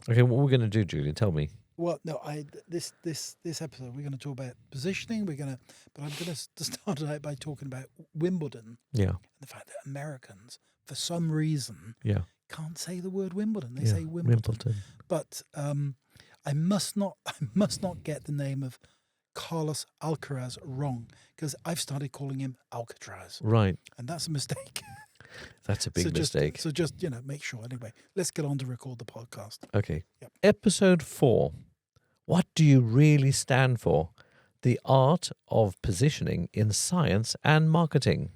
Okay, what we're going to do, Julian, tell me. Well, no, this episode we're going to talk about positioning. But I'm going to start out by talking about Wimbledon Yeah, and the fact that Americans, for some reason, yeah, can't say the word Wimbledon. They yeah. say Wimbledon. But I must not get the name of Carlos Alcaraz wrong, because I've started calling him Alcatraz, Right. and that's a mistake. That's a big mistake. So just make sure. Anyway, let's get on to record the podcast. Okay. Yep. Episode 4. What do you really stand for? The art of positioning in science and marketing.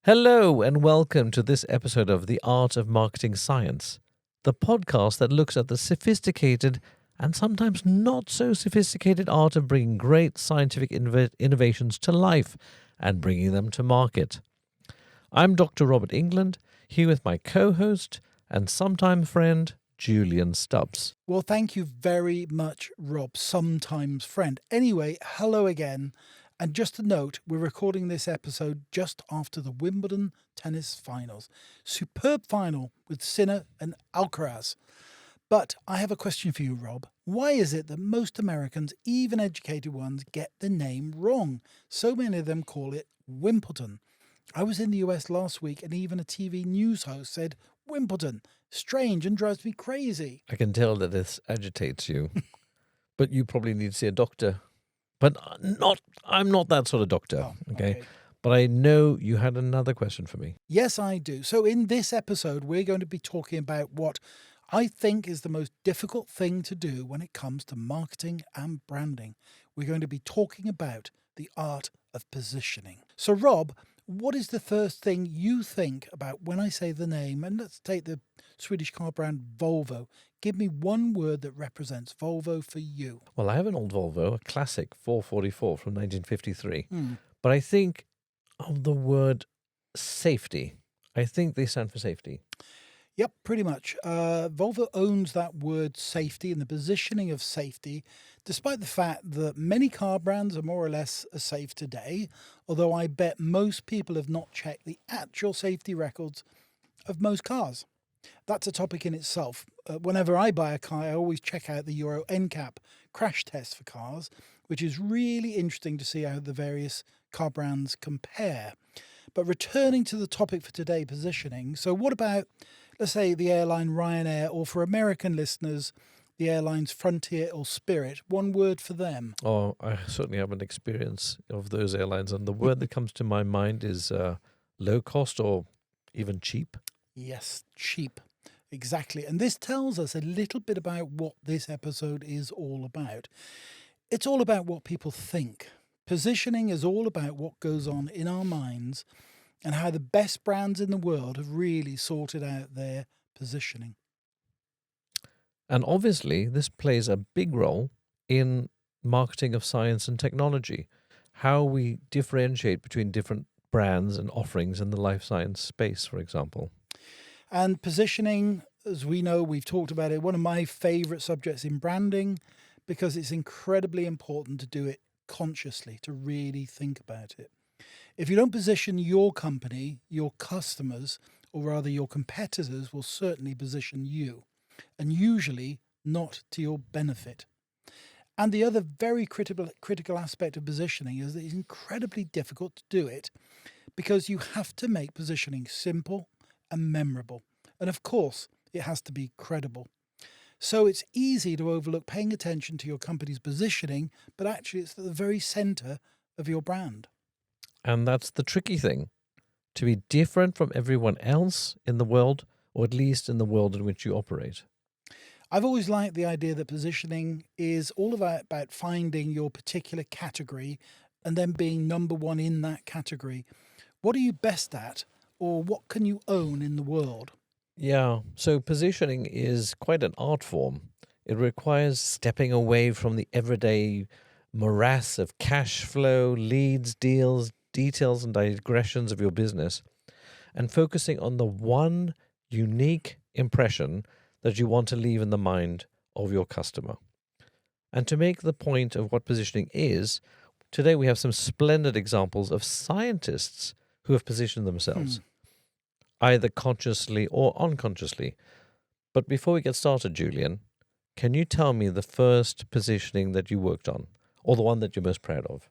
Hello and welcome to this episode of The Art of Marketing Science, the podcast that looks at the sophisticated and sometimes not so sophisticated art of bringing great scientific innovations to life and bringing them to market. I'm Dr. Robert England, here with my co-host and sometime friend, Julian Stubbs. Well, thank you very much, Rob, sometimes friend. Anyway, hello again. And just a note, we're recording this episode just after the Wimbledon tennis finals. Superb final with Sinner and Alcaraz. But I have a question for you, Rob. Why is it that most Americans, even educated ones, get the name wrong? So many of them call it Wimbledon. I was in the US last week and even a TV news host said Wimbledon. Strange and drives me crazy. I can tell that this agitates you, but you probably need to see a doctor. But I'm not that sort of doctor, okay? But I know you had another question for me. Yes, I do. So in this episode, we're going to be talking about what I think is the most difficult thing to do when it comes to marketing and branding. We're going to be talking about the art of positioning. So Rob, what is the first thing you think about when I say the name? And let's take the Swedish car brand Volvo. Give me one word that represents Volvo for you. Well, I have an old Volvo, a classic 444 from 1953. But I think of the word safety. I think they stand for safety. Yep, pretty much. Volvo owns that word safety and the positioning of safety, despite the fact that many car brands are more or less as safe today, although I bet most people have not checked the actual safety records of most cars. That's a topic in itself. Whenever I buy a car, I always check out the Euro NCAP crash test for cars, which is really interesting to see how the various car brands compare. But returning to the topic for today, positioning. So what about, let's say, the airline Ryanair, or for American listeners, the airlines Frontier or Spirit? One word for them. Oh, I certainly have an experience of those airlines. And the word that comes to my mind is low cost or even cheap. Yes, cheap. Exactly. And this tells us a little bit about what this episode is all about. It's all about what people think. Positioning is all about what goes on in our minds and how the best brands in the world have really sorted out their positioning. And obviously, this plays a big role in marketing of science and technology, how we differentiate between different brands and offerings in the life science space, for example. And positioning, as we know, we've talked about it, one of my favorite subjects in branding, because it's incredibly important to do it consciously, to really think about it. If you don't position your company, your customers, or rather your competitors will certainly position you, and usually not to your benefit. And the other very critical aspect of positioning is that it's incredibly difficult to do it because you have to make positioning simple and memorable. And of course, it has to be credible. So it's easy to overlook paying attention to your company's positioning, but actually it's at the very center of your brand. And that's the tricky thing, to be different from everyone else in the world, or at least in the world in which you operate. I've always liked the idea that positioning is all about finding your particular category and then being number one in that category. What are you best at, or what can you own in the world? Yeah, so positioning is quite an art form. It requires stepping away from the everyday morass of cash flow, leads, deals, details, and digressions of your business, and focusing on the one unique impression that you want to leave in the mind of your customer. And to make the point of what positioning is, today we have some splendid examples of scientists who have positioned themselves, either consciously or unconsciously. But before we get started, Julian, can you tell me the first positioning that you worked on, or the one that you're most proud of?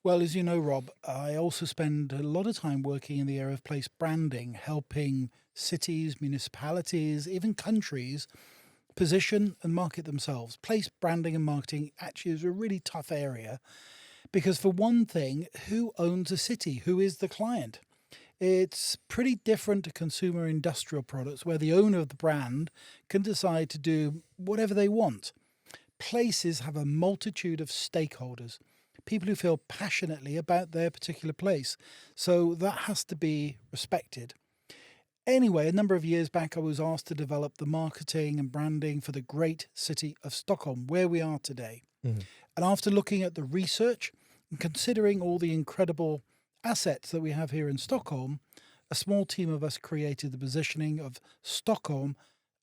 Well, as you know, Rob, I also spend a lot of time working in the area of place branding, helping cities, municipalities, even countries position and market themselves. Place branding and marketing actually is a really tough area because, for one thing, who owns a city? Who is the client? It's pretty different to consumer industrial products where the owner of the brand can decide to do whatever they want. Places have a multitude of stakeholders, people who feel passionately about their particular place. So that has to be respected. Anyway, a number of years back, I was asked to develop the marketing and branding for the great city of Stockholm, where we are today. And after looking at the research and considering all the incredible assets that we have here in Stockholm, a small team of us created the positioning of Stockholm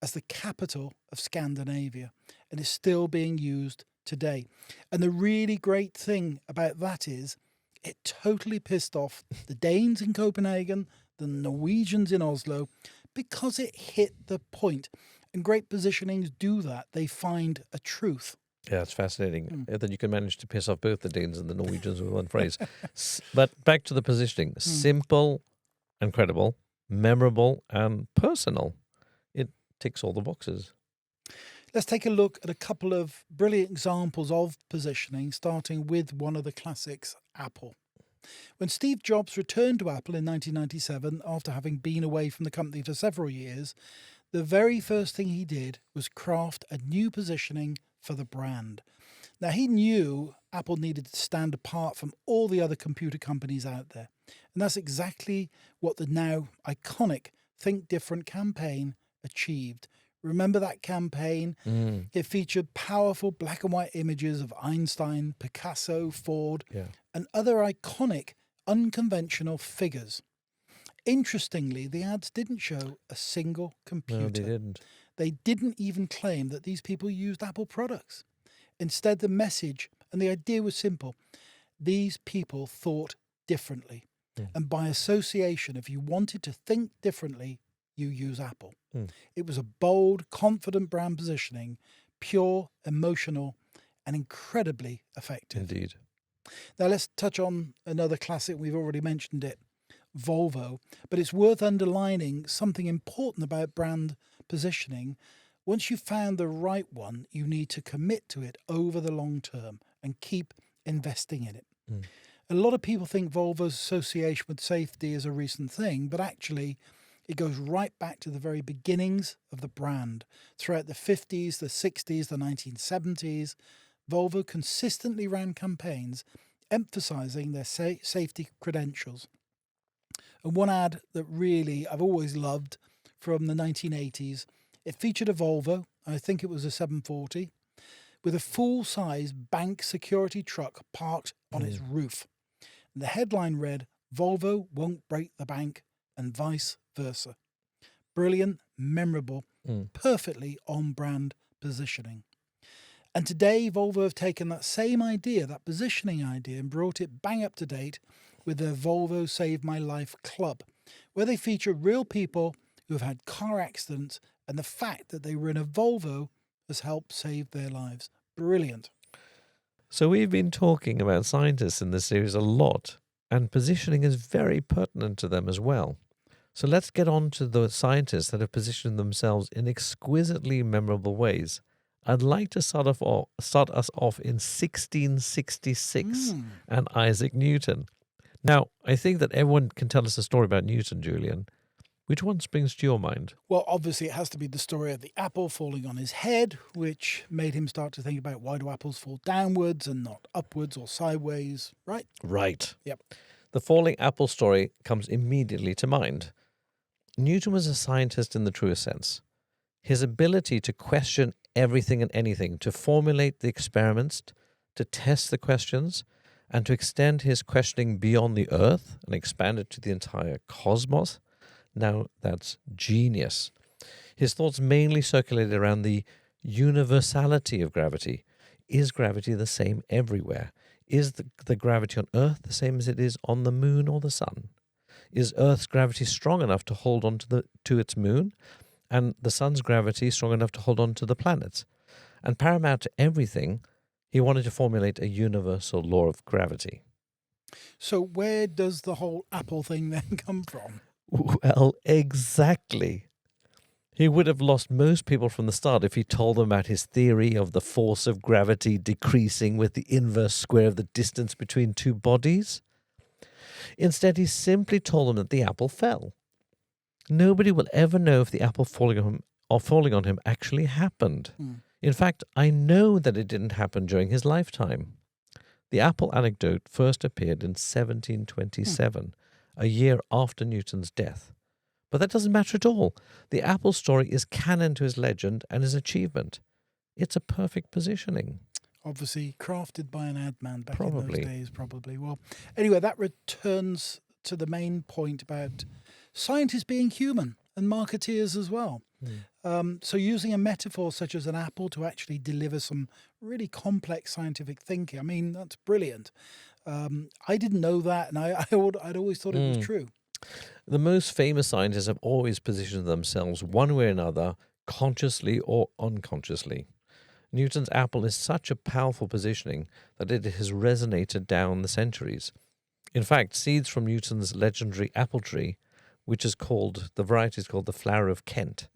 as the capital of Scandinavia, and is still being used today. And the really great thing about that is it totally pissed off the Danes in Copenhagen, the Norwegians in Oslo, because it hit the point. And great positionings do that. They find a truth. Yeah, it's fascinating that you can manage to piss off both the Danes and the Norwegians with one phrase. But back to the positioning. Simple and credible, memorable and personal. It ticks all the boxes. Let's take a look at a couple of brilliant examples of positioning, starting with one of the classics, Apple. When Steve Jobs returned to Apple in 1997, after having been away from the company for several years, the very first thing he did was craft a new positioning for the brand. Now, he knew Apple needed to stand apart from all the other computer companies out there. And that's exactly what the now iconic Think Different campaign achieved. Remember that campaign? It featured powerful black and white images of Einstein, Picasso, Ford, and other iconic, unconventional figures. Interestingly, the ads didn't show a single computer. No, they didn't. They didn't even claim that these people used Apple products. Instead, the message and the idea was simple. These people thought differently. And by association, if you wanted to think differently, you use Apple. It was a bold, confident brand positioning, pure, emotional, and incredibly effective. Indeed. Now let's touch on another classic. We've already mentioned it, Volvo. But it's worth underlining something important about brand positioning. Once you've found the right one, you need to commit to it over the long term and keep investing in it. A lot of people think Volvo's association with safety is a recent thing, but actually it goes right back to the very beginnings of the brand. Throughout the 50s, the 60s, the 1970s, Volvo consistently ran campaigns emphasizing their safety credentials. And one ad that really I've always loved from the 1980s, it featured a Volvo, I think it was a 740, with a full-size bank security truck parked on its roof. And the headline read, "Volvo won't break the bank," and vice versa. Brilliant, memorable, perfectly on-brand positioning. And today, Volvo have taken that same idea, that positioning idea, and brought it bang up to date with their Volvo Save My Life Club, where they feature real people who have had car accidents, and the fact that they were in a Volvo has helped save their lives. Brilliant. So we've been talking about scientists in this series a lot, and positioning is very pertinent to them as well. So let's get on to the scientists that have positioned themselves in exquisitely memorable ways. I'd like to start us off in 1666 and Isaac Newton. Now, I think that everyone can tell us a story about Newton, Julian. Which one springs to your mind? Well, obviously it has to be the story of the apple falling on his head, which made him start to think about why do apples fall downwards and not upwards or sideways, right? Right. Yep. The falling apple story comes immediately to mind. Newton was a scientist in the truest sense. His ability to question everything and anything, to formulate the experiments, to test the questions, and to extend his questioning beyond the earth and expand it to the entire cosmos. Now, that's genius. His thoughts mainly circulated around the universality of gravity. Is gravity the same everywhere? Is the gravity on Earth the same as it is on the moon or the sun? Is Earth's gravity strong enough to hold on to its moon, and the sun's gravity strong enough to hold on to the planets? And paramount to everything, he wanted to formulate a universal law of gravity. So where does the whole Apple thing then come from? Well, exactly. He would have lost most people from the start if he told them about his theory of the force of gravity decreasing with the inverse square of the distance between two bodies. Instead, he simply told them that the apple fell. Nobody will ever know if the apple falling on him actually happened. In fact, I know that it didn't happen during his lifetime. The apple anecdote first appeared in 1727, a year after Newton's death. But that doesn't matter at all. The apple story is canon to his legend and his achievement. It's a perfect positioning. Obviously crafted by an ad man back Probably. in those days, probably. Well, anyway, that returns to the main point about scientists being human and marketeers as well. So using a metaphor such as an apple to actually deliver some really complex scientific thinking, I mean, that's brilliant. I didn't know that, and I'd always thought it was true. The most famous scientists have always positioned themselves one way or another, consciously or unconsciously. Newton's apple is such a powerful positioning that it has resonated down the centuries. In fact, seeds from Newton's legendary apple tree, the variety is called the Flower of Kent,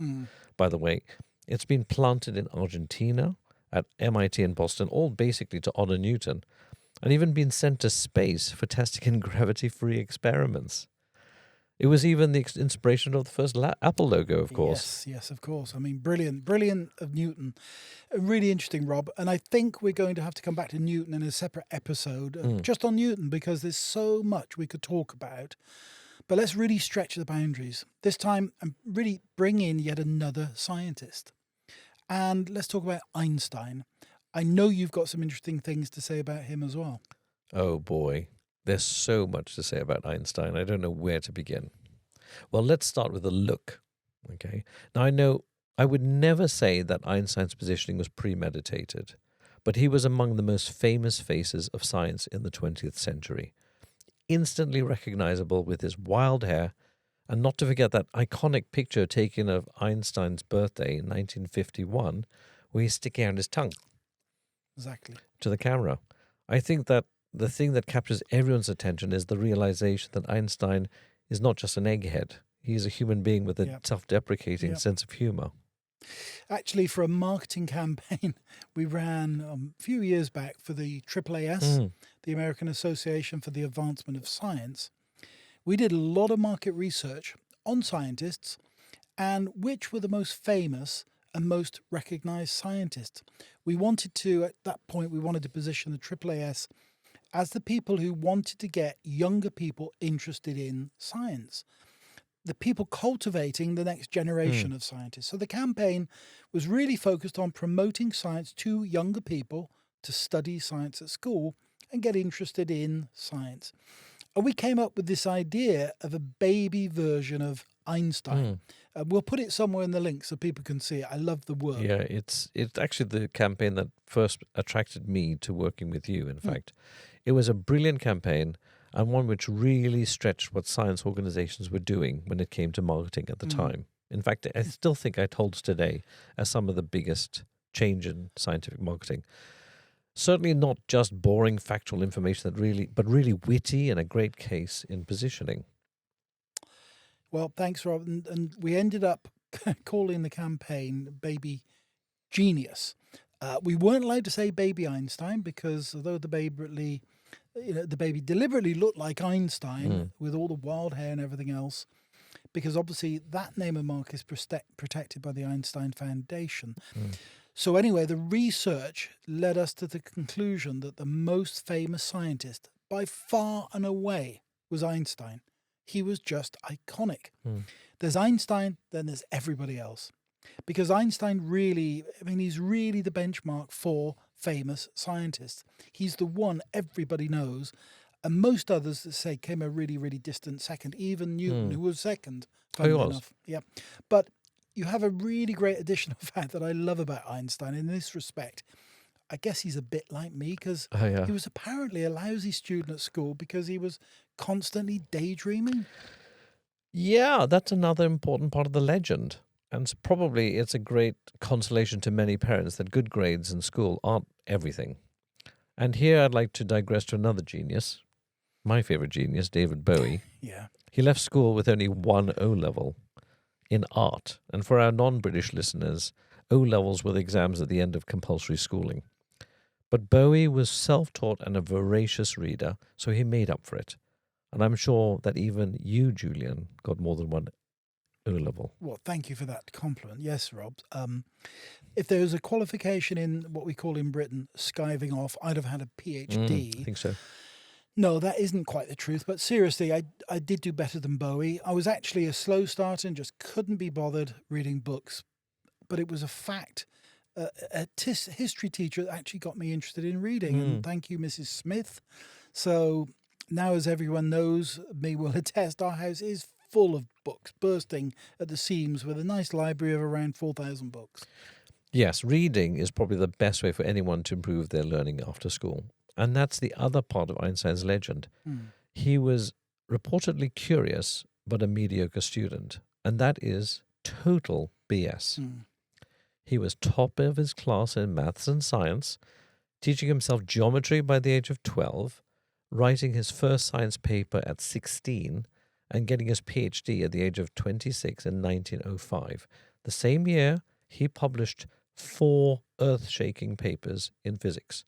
by the way, it's been planted in Argentina, at MIT and Boston, all basically to honor Newton, and even been sent to space for testing in gravity-free experiments. It was even the inspiration of the first Apple logo, of course. Yes, of course. I mean, brilliant of Newton. Really interesting, Rob. And I think we're going to have to come back to Newton in a separate episode, just on Newton, because there's so much we could talk about. But let's really stretch the boundaries. This time, and really bring in yet another scientist. And let's talk about Einstein. I know you've got some interesting things to say about him as well. Oh, boy. There's so much to say about Einstein. I don't know where to begin. Well, let's start with the look. Okay. Now, I know I would never say that Einstein's positioning was premeditated, but he was among the most famous faces of science in the 20th century. Instantly recognizable with his wild hair, and not to forget that iconic picture taken of Einstein's birthday in 1951, where he's sticking out his tongue. Exactly. To the camera. I think that the thing that captures everyone's attention is the realization that Einstein is not just an egghead. He's a human being with a self-deprecating sense of humor. Actually, for a marketing campaign we ran a few years back for the AAAS, the American Association for the Advancement of Science, we did a lot of market research on scientists and which were the most famous and most recognized scientists. We wanted to, at that point, position the AAAS as the people who wanted to get younger people interested in science, the people cultivating the next generation of scientists. So the campaign was really focused on promoting science to younger people to study science at school and get interested in science. And we came up with this idea of a baby version of Einstein. We'll put it somewhere in the link so people can see it. I love the work. Yeah, it's actually the campaign that first attracted me to working with you, in fact. It was a brilliant campaign and one which really stretched what science organizations were doing when it came to marketing at the time. In fact, I still think it holds today as some of the biggest change in scientific marketing. Certainly not just boring factual information but really witty and a great case in positioning. Well, thanks, Rob. And we ended up calling the campaign Baby Genius. We weren't allowed to say Baby Einstein because although the baby deliberately looked like Einstein with all the wild hair and everything else, because obviously that name and mark is protected by the Einstein Foundation. So anyway, the research led us to the conclusion that the most famous scientist by far and away was Einstein. He was just iconic. There's Einstein, then there's everybody else. Because Einstein he's really the benchmark for famous scientists. He's the one everybody knows. And most others that say came a really, really distant second. Even Newton, who was second, funnily enough. Yeah. But you have a really great additional fact that I love about Einstein in this respect. I guess he's a bit like me because Oh, yeah. he was apparently a lousy student at school because he was constantly daydreaming. Yeah, that's another important part of the legend. And probably it's a great consolation to many parents that good grades in school aren't everything. And here I'd like to digress to another genius, my favorite genius, David Bowie. Yeah. He left school with only one O level in art. And for our non-British listeners, O levels were the exams at the end of compulsory schooling. But Bowie was self-taught and a voracious reader, so he made up for it. And I'm sure that even you, Julian, got more than one O level. Well, thank you for that compliment. Yes, Rob. If there was a qualification in what we call in Britain skiving off, I'd have had a PhD. I think so. No, that isn't quite the truth. But seriously, I did do better than Bowie. I was actually a slow starter and just couldn't be bothered reading books. But it was a fact. A history teacher actually got me interested in reading. And thank you, Mrs. Smith. So now, as everyone knows, me will attest, our house is full of books, bursting at the seams with a nice library of around 4,000 books. Yes, reading is probably the best way for anyone to improve their learning after school. And that's the other part of Einstein's legend. He was reportedly curious, but a mediocre student. And that is total BS. He was top of his class in maths and science, teaching himself geometry by the age of 12, writing his first science paper at 16, and getting his PhD at the age of 26 in 1905. The same year, he published 4 earth-shaking papers in physics.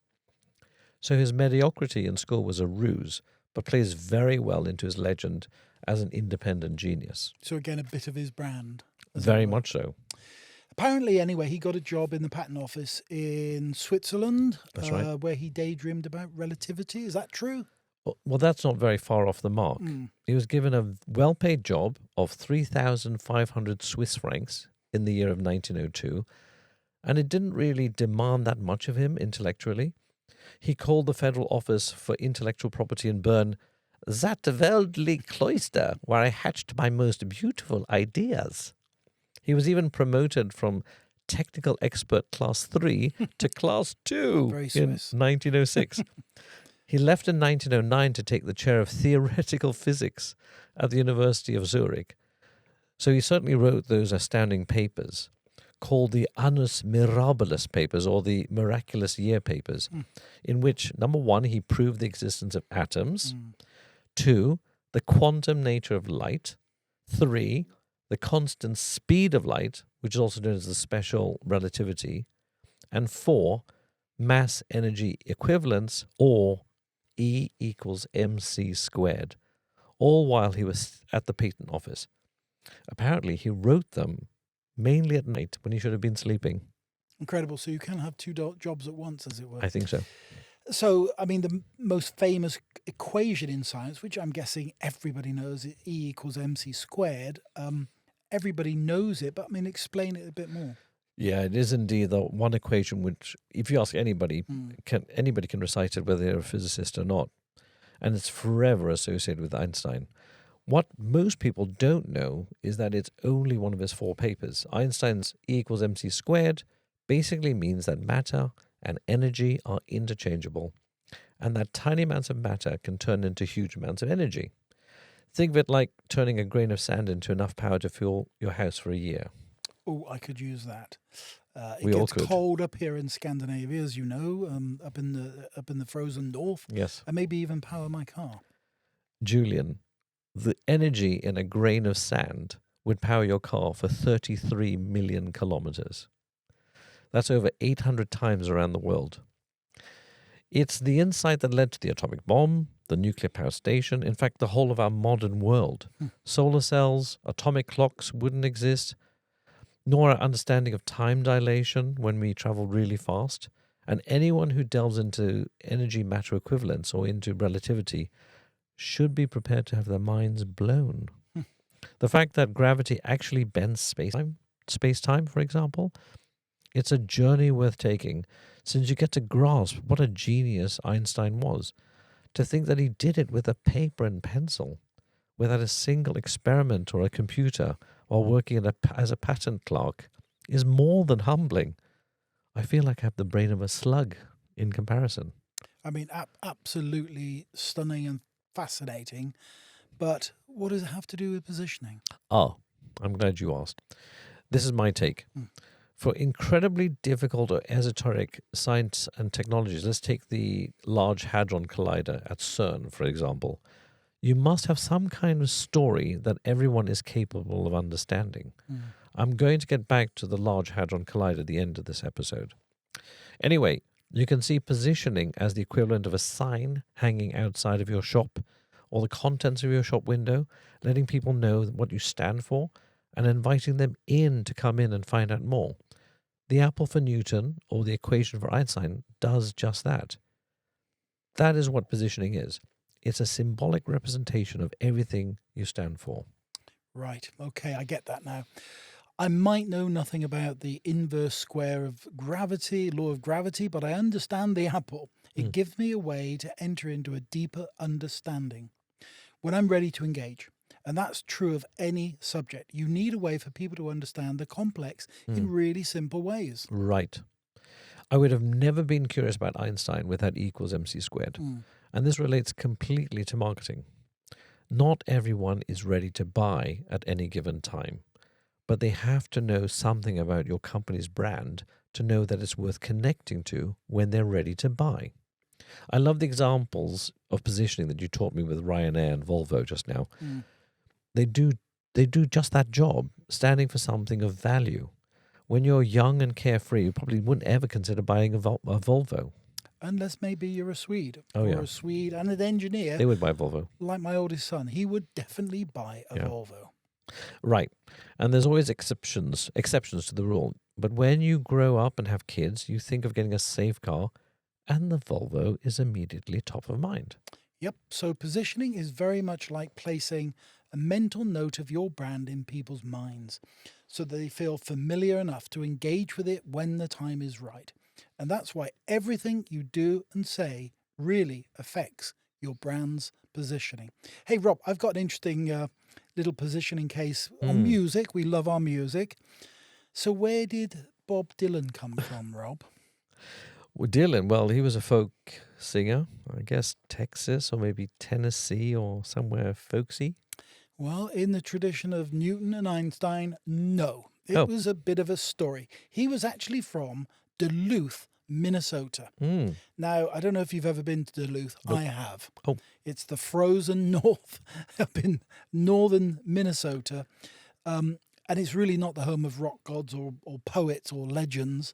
So his mediocrity in school was a ruse, but plays very well into his legend as an independent genius. So again, a bit of his brand. Very much so. Apparently, anyway, he got a job in the patent office in Switzerland, That's right. where he daydreamed about relativity. Is that true? Well, that's not very far off the mark. He was given a well-paid job of 3,500 Swiss francs in the year of 1902, and it didn't really demand that much of him intellectually. He called the Federal Office for Intellectual Property in Bern that worldly cloister where I hatched my most beautiful ideas. He was even promoted from technical expert class 3 to class 2 Very in Swiss. 1906. He left in 1909 to take the chair of theoretical physics at the University of Zurich. So he certainly wrote those astounding papers called the Annus Mirabilis papers, or the Miraculous Year papers, in which, number 1, he proved the existence of atoms, 2, the quantum nature of light, 3, the constant speed of light, which is also known as the special relativity, and 4, mass energy equivalence, or E equals mc squared, all while he was at the patent office. Apparently, he wrote them mainly at night when he should have been sleeping. Incredible. So you can have two jobs at once, as it were. I think so. So, I mean, the most famous equation in science, which I'm guessing everybody knows, is E equals mc squared. Everybody knows it, but I mean, explain it a bit more. Yeah, it is indeed the one equation which, if you ask anybody, anybody can recite it, whether they're a physicist or not. And it's forever associated with Einstein. What most people don't know is that it's only one of his 4 papers. Einstein's E equals mc squared basically means that matter and energy are interchangeable, and that tiny amounts of matter can turn into huge amounts of energy. Think of it like turning a grain of sand into enough power to fuel your house for a year. Oh, I could use that. It We all gets could. cold up here in Scandinavia, as you know, up in the frozen north. Yes. And maybe even power my car. Julian, the energy in a grain of sand would power your car for 33 million kilometers. That's over 800 times around the world. It's the insight that led to the atomic bomb, the nuclear power station, in fact, the whole of our modern world. Solar cells, atomic clocks wouldn't exist, nor our understanding of time dilation when we travel really fast. And anyone who delves into energy-matter equivalence or into relativity should be prepared to have their minds blown. The fact that gravity actually bends space-time, for example, it's a journey worth taking, since you get to grasp what a genius Einstein was. To think that he did it with a paper and pencil, without a single experiment or a computer, while working as a patent clerk is more than humbling. I feel like I have the brain of a slug in comparison. I mean, absolutely stunning and fascinating. But what does it have to do with positioning? Oh, I'm glad you asked. This is my take. For incredibly difficult or esoteric science and technologies, let's take the Large Hadron Collider at CERN, for example. You must have some kind of story that everyone is capable of understanding. I'm going to get back to the Large Hadron Collider at the end of this episode. Anyway, you can see positioning as the equivalent of a sign hanging outside of your shop or the contents of your shop window, letting people know what you stand for and inviting them in to come in and find out more. The apple for Newton or the equation for Einstein does just that. That is what positioning is. It's a symbolic representation of everything you stand for. Right. Okay, I get that now. I might know nothing about the inverse square of gravity, law of gravity, but I understand the apple. It gives me a way to enter into a deeper understanding when I'm ready to engage. And that's true of any subject. You need a way for people to understand the complex in really simple ways. Right. I would have never been curious about Einstein without E equals MC squared. And this relates completely to marketing. Not everyone is ready to buy at any given time, but they have to know something about your company's brand to know that it's worth connecting to when they're ready to buy. I love the examples of positioning that you taught me with Ryanair and Volvo just now. They do just that job, standing for something of value. When you're young and carefree, you probably wouldn't ever consider buying a Volvo. Unless maybe you're a Swede A Swede and an engineer. They would buy a Volvo. Like my oldest son, he would definitely buy a Volvo. Right. And there's always exceptions to the rule. But when you grow up and have kids, you think of getting a safe car, and the Volvo is immediately top of mind. Yep. So positioning is very much like placing a mental note of your brand in people's minds so that they feel familiar enough to engage with it when the time is right. And that's why everything you do and say really affects your brand's positioning. Hey, Rob, I've got an interesting little positioning case on music. We love our music. So where did Bob Dylan come from, Rob? Well, Dylan, well, he was a folk singer, I guess Texas or maybe Tennessee or somewhere folksy. Well, in the tradition of Newton and Einstein, no. It was a bit of a story. He was actually from Duluth, Minnesota. Now, I don't know if you've ever been to Duluth. Nope. I have. Oh. It's the frozen north up in northern Minnesota. And it's really not the home of rock gods or poets or legends.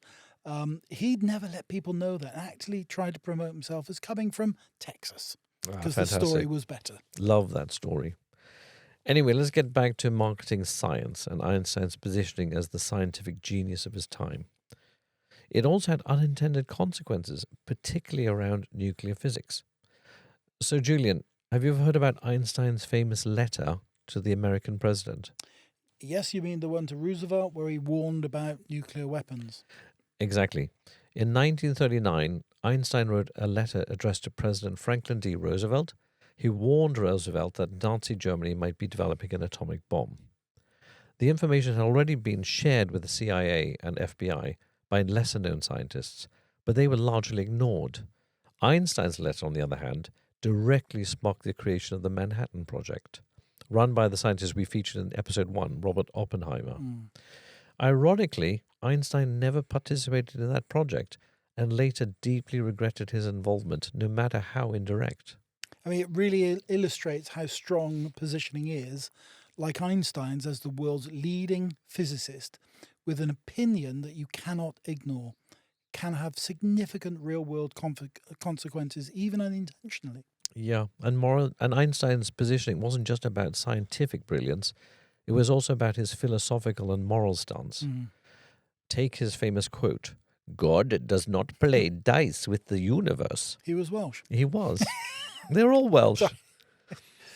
He'd never let people know that. Actually tried to promote himself as coming from Texas because the story was better. Love that story. Anyway, let's get back to marketing science and Einstein's positioning as the scientific genius of his time. It also had unintended consequences, particularly around nuclear physics. So, Julian, have you ever heard about Einstein's famous letter to the American president? Yes, you mean the one to Roosevelt where he warned about nuclear weapons? Exactly. In 1939, Einstein wrote a letter addressed to President Franklin D. Roosevelt. He warned Roosevelt that Nazi Germany might be developing an atomic bomb. The information had already been shared with the CIA and FBI by lesser-known scientists, but they were largely ignored. Einstein's letter, on the other hand, directly sparked the creation of the Manhattan Project, run by the scientist we featured in episode 1, Robert Oppenheimer. Ironically, Einstein never participated in that project and later deeply regretted his involvement, no matter how indirect. I mean, it really illustrates how strong positioning is, like Einstein's as the world's leading physicist, with an opinion that you cannot ignore, can have significant real-world consequences, even unintentionally. Yeah, and Einstein's positioning wasn't just about scientific brilliance, it was also about his philosophical and moral stance. Take his famous quote, "God does not play dice with the universe." He was Welsh. He was. They're all Welsh.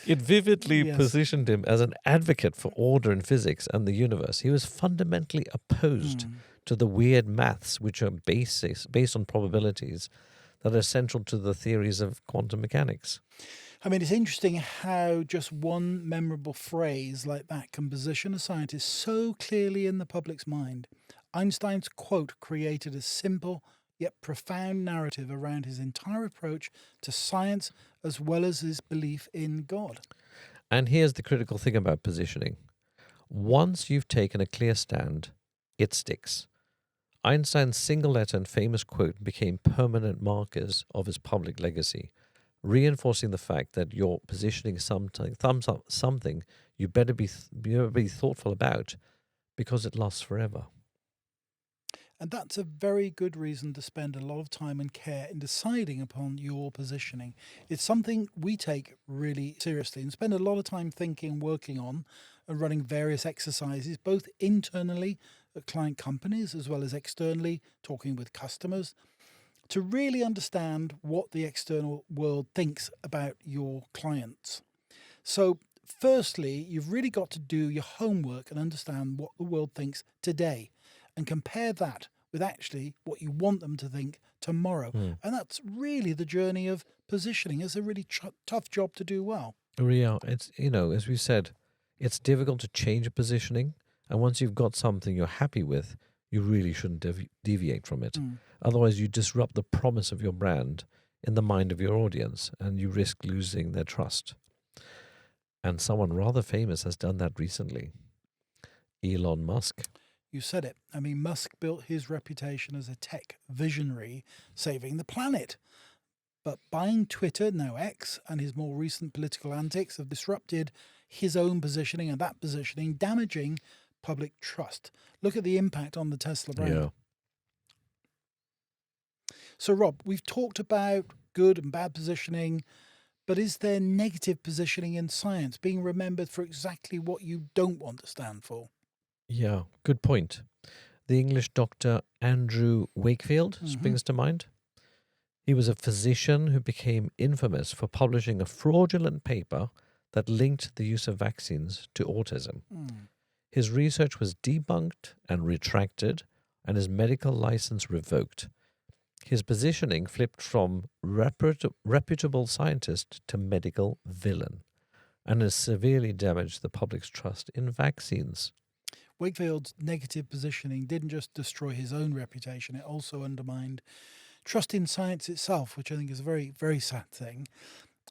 It vividly positioned him as an advocate for order in physics and the universe. He was fundamentally opposed to the weird maths, which are based on probabilities that are central to the theories of quantum mechanics. I mean, it's interesting how just one memorable phrase like that can position a scientist so clearly in the public's mind. Einstein's quote created a simple yet profound narrative around his entire approach to science as well as his belief in God. And here's the critical thing about positioning. Once you've taken a clear stand, it sticks. Einstein's single letter and famous quote became permanent markers of his public legacy, reinforcing the fact that you're positioning something you better be thoughtful about because it lasts forever. And that's a very good reason to spend a lot of time and care in deciding upon your positioning. It's something we take really seriously and spend a lot of time thinking, working on, and running various exercises, both internally at client companies as well as externally, talking with customers, to really understand what the external world thinks about your clients. So, firstly, you've really got to do your homework and understand what the world thinks today and compare that with actually what you want them to think tomorrow. And that's really the journey of positioning. It's a really tough job to do well. Yeah, it's, as we said, it's difficult to change a positioning. And once you've got something you're happy with, you really shouldn't deviate from it. Otherwise, you disrupt the promise of your brand in the mind of your audience and you risk losing their trust. And someone rather famous has done that recently. Elon Musk. You said it. I mean, Musk built his reputation as a tech visionary saving the planet. But buying Twitter, now X, and his more recent political antics have disrupted his own positioning and that positioning, damaging public trust. Look at the impact on the Tesla brand. Yeah. So, Rob, we've talked about good and bad positioning, but is there negative positioning in science, being remembered for exactly what you don't want to stand for? Yeah, good point. The English doctor Andrew Wakefield springs to mind. He was a physician who became infamous for publishing a fraudulent paper that linked the use of vaccines to autism. His research was debunked and retracted, and his medical license revoked. His positioning flipped from reputable scientist to medical villain, and has severely damaged the public's trust in vaccines. Wakefield's negative positioning didn't just destroy his own reputation, it also undermined trust in science itself, which I think is a very, very sad thing.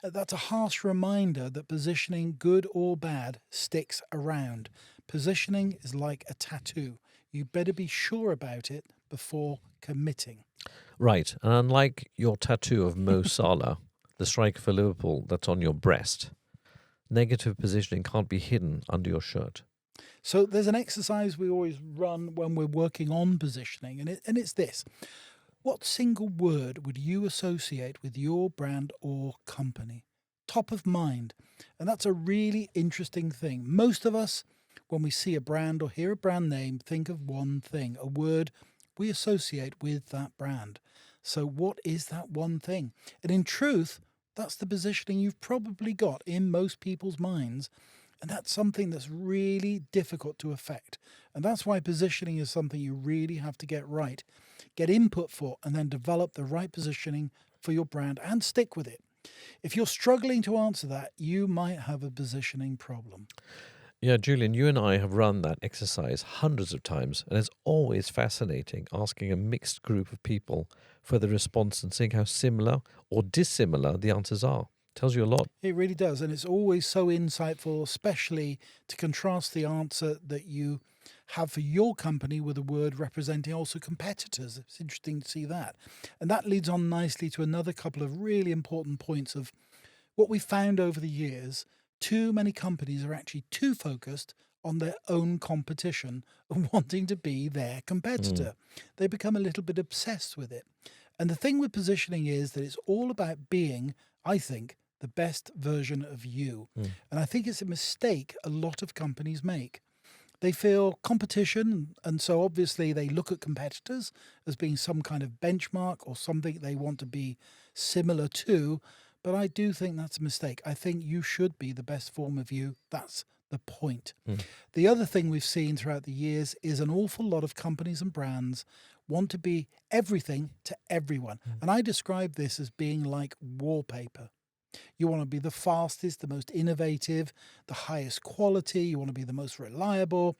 That's a harsh reminder that positioning, good or bad, sticks around. Positioning is like a tattoo. You better be sure about it before committing. Right, and unlike your tattoo of Mo Salah, the striker for Liverpool that's on your breast, negative positioning can't be hidden under your shirt. So there's an exercise we always run when we're working on positioning, and it's this. What single word would you associate with your brand or company? Top of mind. And that's a really interesting thing. Most of us, when we see a brand or hear a brand name, think of one thing, a word we associate with that brand. So what is that one thing? And in truth, that's the positioning you've probably got in most people's minds. And that's something that's really difficult to affect. And that's why positioning is something you really have to get right, get input for, and then develop the right positioning for your brand and stick with it. If you're struggling to answer that, you might have a positioning problem. Yeah, Julian, you and I have run that exercise hundreds of times, and it's always fascinating asking a mixed group of people for the response and seeing how similar or dissimilar the answers are. Tells you a lot. It really does. And it's always so insightful, especially to contrast the answer that you have for your company with a word representing also competitors. It's interesting to see that. And that leads on nicely to another couple of really important points of what we found over the years. Too many companies are actually too focused on their own competition and wanting to be their competitor. They become a little bit obsessed with it. And the thing with positioning is that it's all about being, I think, the best version of you. And I think it's a mistake a lot of companies make. They feel competition, and so obviously they look at competitors as being some kind of benchmark or something they want to be similar to. But I do think that's a mistake. I think you should be the best form of you. That's the point. The other thing we've seen throughout the years is an awful lot of companies and brands want to be everything to everyone. And I describe this as being like wallpaper. You want to be the fastest, the most innovative, the highest quality. You want to be the most reliable.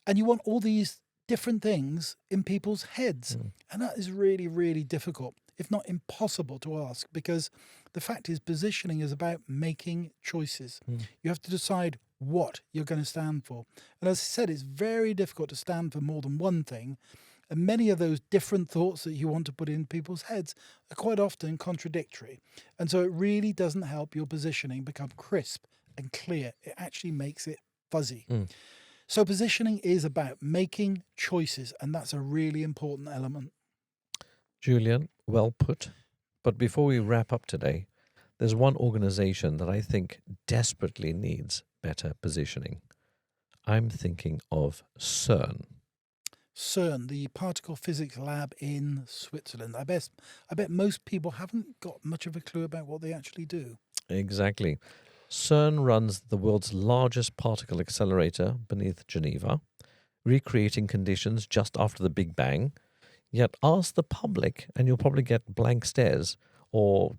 And you want all these different things in people's heads. And that is really, really difficult, if not impossible to ask, because the fact is positioning is about making choices. You have to decide what you're going to stand for. And as I said, it's very difficult to stand for more than one thing. And many of those different thoughts that you want to put in people's heads are quite often contradictory. And so it really doesn't help your positioning become crisp and clear. It actually makes it fuzzy. So positioning is about making choices, and that's a really important element. Julian, well put. But before we wrap up today, there's one organization that I think desperately needs better positioning. I'm thinking of CERN. CERN, the particle physics lab in Switzerland. I bet most people haven't got much of a clue about what they actually do. Exactly. CERN runs the world's largest particle accelerator beneath Geneva, recreating conditions just after the Big Bang. Yet ask the public and you'll probably get blank stares or,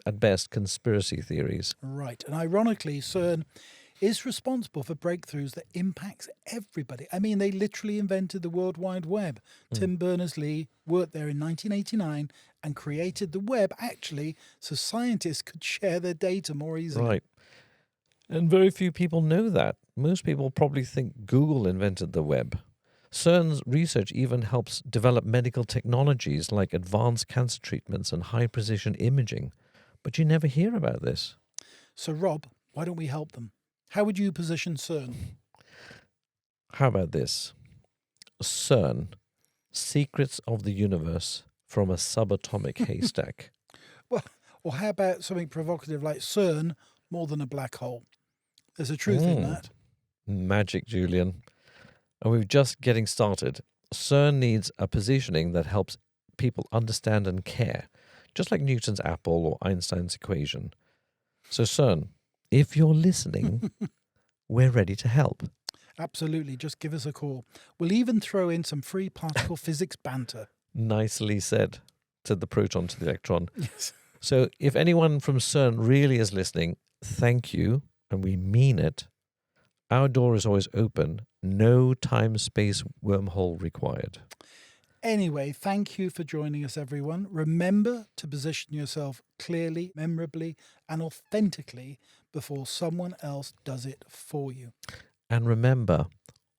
at best, conspiracy theories. Right. And ironically, CERN is responsible for breakthroughs that impacts everybody. I mean, they literally invented the World Wide Web. Tim Berners-Lee worked there in 1989 and created the web, actually, so scientists could share their data more easily. Right. And very few people know that. Most people probably think Google invented the web. CERN's research even helps develop medical technologies like advanced cancer treatments and high-precision imaging. But you never hear about this. So, Rob, why don't we help them? How would you position CERN? How about this? CERN, Secrets of the Universe from a Subatomic Haystack. Well, or how about something provocative like CERN, more than a black hole? There's a truth in that. Magic, Julian. And we're just getting started. CERN needs a positioning that helps people understand and care, just like Newton's apple or Einstein's equation. So CERN, if you're listening, we're ready to help. Absolutely. Just give us a call. We'll even throw in some free particle physics banter. Nicely said the proton to the electron. Yes. So if anyone from CERN really is listening, thank you, and we mean it. Our door is always open. No time-space wormhole required. Anyway, thank you for joining us, everyone. Remember to position yourself clearly, memorably, and authentically before someone else does it for you. And remember,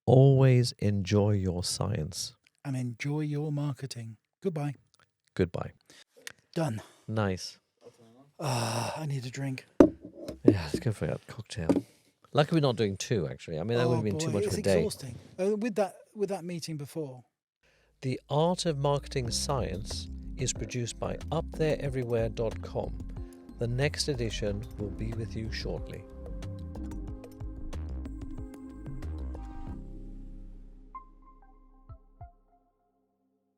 always enjoy your science. And enjoy your marketing. Goodbye. Goodbye. Done. Nice. I need a drink. Yeah, let's go for a cocktail. Lucky we're not doing two, actually. I mean, that would have been too much of a day. It's exhausting. With that meeting before. The Art of Marketing Science is produced by UpThereEverywhere.com. The next edition will be with you shortly.